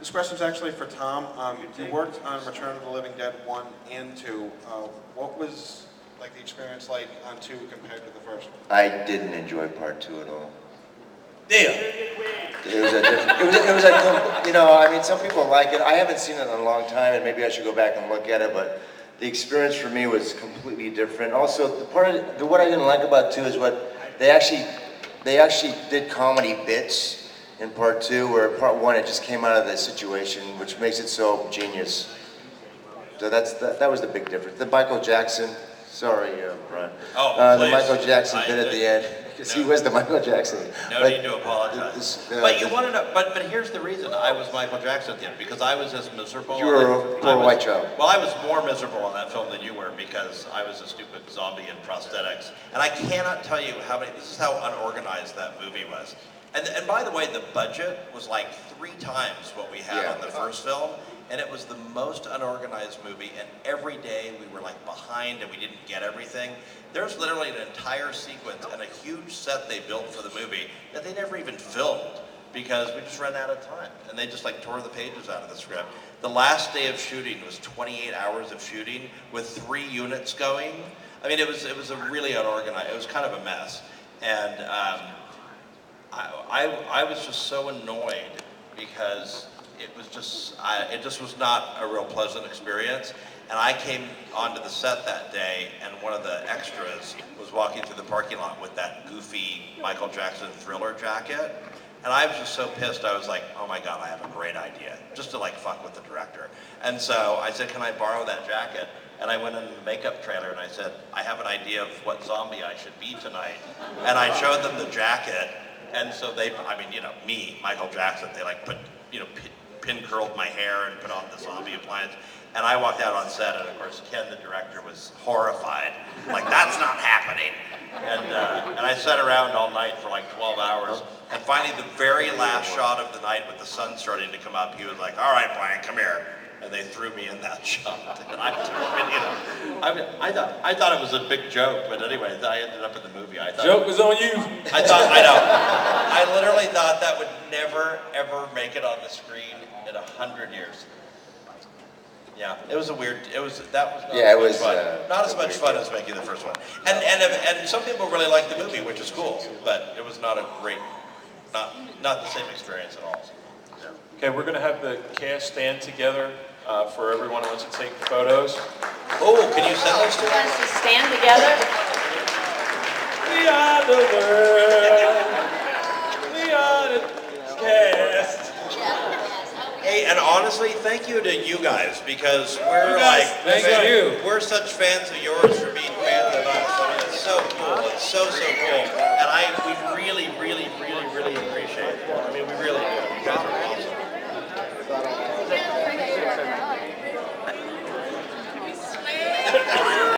This question's actually for Thom. You worked on Return of the Living Dead 1 and 2. What was like the experience like on 2 compared to the first? I didn't enjoy part 2 at all. Deal. It was a different, it was a, you know, I mean, some people like it. I haven't seen it in a long time, and maybe I should go back and look at it, but the experience for me was completely different. Also, what I didn't like about 2 is what they actually did comedy bits in part 2, where part 1 it just came out of the situation, which makes it so genius. So that was the big difference. The Michael Jackson, sorry, Brian. The Michael Jackson bit at the end, because he was the Michael Jackson. No need to apologize. But you want to know? But here's the reason I was Michael Jackson at the end, because I was as miserable. You were a poor white child. Well, I was more miserable on that film than you were, because I was a stupid zombie in prosthetics, and I cannot tell you how many. This is how unorganized that movie was. And by the way, the budget was like 3 times what we had on the first film, and it was the most unorganized movie, and every day we were like behind and we didn't get everything. There's literally an entire sequence and a huge set they built for the movie that they never even filmed because we just ran out of time, and they just like tore the pages out of the script. The last day of shooting was 28 hours of shooting with 3 units going. I mean, it was a really unorganized, it was kind of a mess. And I was just so annoyed because it just was not a real pleasant experience. And I came onto the set that day, and one of the extras was walking through the parking lot with that goofy Michael Jackson Thriller jacket. And I was just so pissed, I was like, oh my God, I have a great idea, just to like fuck with the director. And so I said, can I borrow that jacket? And I went in the makeup trailer and I said, I have an idea of what zombie I should be tonight. And I showed them the jacket. And so they, I mean, you know, me, Michael Jackson, they like put, you know, pin curled my hair and put on the zombie appliance. And I walked out on set, and of course Ken, the director, was horrified. Like, that's not happening. And I sat around all night for like 12 hours. And finally, the very last shot of the night with the sun starting to come up, he was like, all right, Brian, come here. And they threw me in that shot. And I thought it was a big joke, but anyway, I ended up in the movie. I thought joke was on you. I know. I literally thought that would never, ever make it on the screen in 100 years. Yeah, it was a weird. That was not as much fun as making the first one. And some people really liked the movie, which is cool, but it was not a great, not the same experience at all. Yeah. Okay, we're gonna have the cast stand together for everyone who wants to take photos. Oh, can you send those to us? To stand together. We are the world. We are the cast. Hey, and honestly, thank you to you guys, because we're such fans of yours for being fans of us. I mean, it's so cool. It's so cool. And we really, really, really, really appreciate it. I mean, we really do. You guys are awesome.